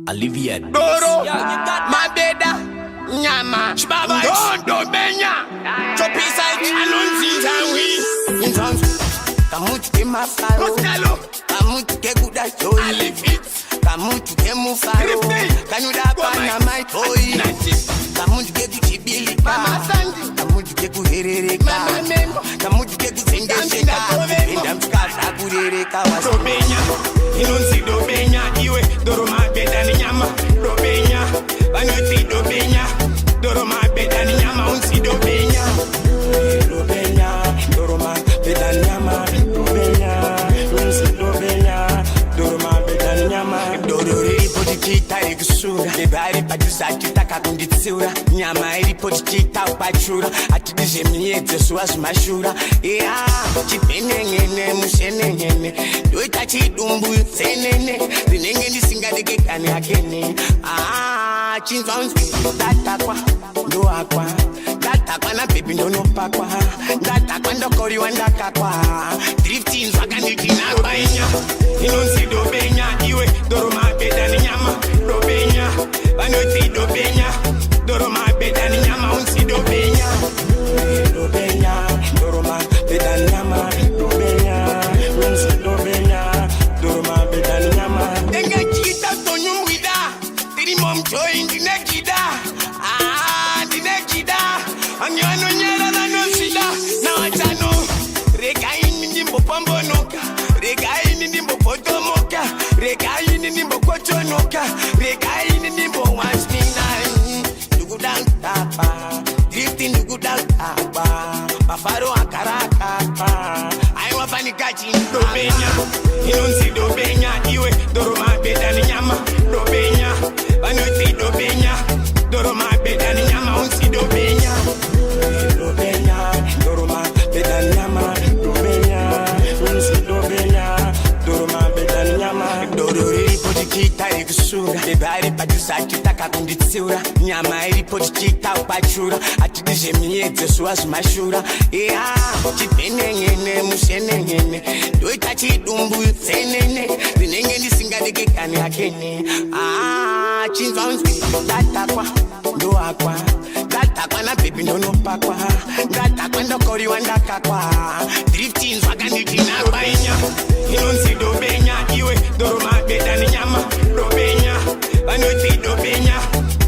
Olivia Doro, Mabeda, Nyama, Dodo Benya, Chopisa, Anunzi, Zawi, Kamutu ke mafaro, Kamutu ke guda joyi, Kamutu ke mufaro, Kanyuda pana my toy, Kamutu ke kuchibilika, Kamutu ke kuherereka, Kamutu ke kusengeseka, Indamska kurereka wasu. Dobenya, Inunzi Dobenya, Iwe, Doro Mabeda ni nyama, Dobenya, Banuti Dobenya, Doro Mabeda ni nyama, Unzi Dobenya, Dobenya, Doro Mabeda ni nyama, Dobenya, Unzi Dobenya, Doro Mabeda ni nyama, Doro ripotichita ikusura, Debari pajusa chitaka kunditsura, Nyama ripotichita upachura, Atidize miedze suwazi mashura, Chipenengene, musenengene, Doita chidumbu senene, Zinenge ndisingadekekane akene, Chinzwa unzi, Datakwa, Doakwa, Datakwa na baby ndonopakwa, Datakwa ndokoriwa ndakakwa, Drifting zvakanditina bainya, Inunzi Dobenya, Iwe, Doro Mabeda ni nyama, Dobenya, Banuti Dobenya, Doro Mabeda ni nyama, Unzi Dobenya, Dobenya, Doro Mabeda ni nyama, Dobenya, Unzi Dobenya, Doro Mabeda ni nyama. Denga chita tonyumwida, Tiri mom join dinekida, dinekida, Anyano nyera na nosida, na wachano, Regaini ndimbo pambonoka, Regaini ndimbo potomoka, Regaini ndimbo kochonoka, Regaini ndimbo wasnina, Dugudang tapa, Drifting dugudang tapa, Mafaro akarakapa, Aiwa panikachi Dobenya, Inunzi Dobenya, Iwe, Doro Mabeda ni nyama, Dobenya, Banuti Dobenya, Doro Mabeda ni nyama, Unzi Dobenya, Dobenya, Doro Mabeda ni nyama, Dobenya, Unzi Dobenya, Doro Mabeda ni nyama, Doro ripotichita ikusura, Debari pajusa chitaka kunditsura, Nyama ripotichita upachura, Atidize miedze suwazi mashura, Chipenengene, musenengene, Doita chidumbu senene, Zinenge ndisingadekekane akene, Chinzwa unzi, Datakwa, Doakwa, Datakwa na baby ndonopakwa, Datakwa ndokoriwa ndakakwa, Drifting zvakanditina bainya, Inunzi Dobenya, Iwe, Doro Mabeda ni nyama, Dobenya, Banuti Dobenya,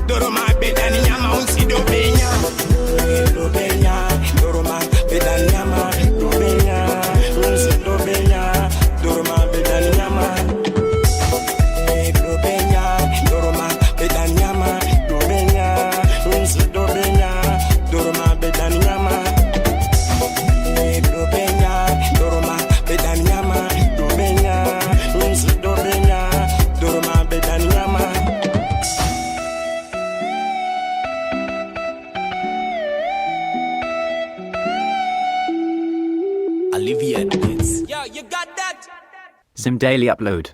Doro Mabeda ni nyama, Unzi Dobenya, Dobenya, Doro Mabeda ni nyama, Dobenya, Unzi Dobenya, Doro Mabeda ni nyama, Dobenya, Doro Mabeda ni nyama, Dobenya, Unzi Dobenya, Doro Mabeda ni nyama, Dobenya, Doro Mabeda ni nyama, Dobenya, Unzi Dobenya, Doro Mabeda ni nyama. Olivia Hits. Yo, you got that? Zim Daily Upload.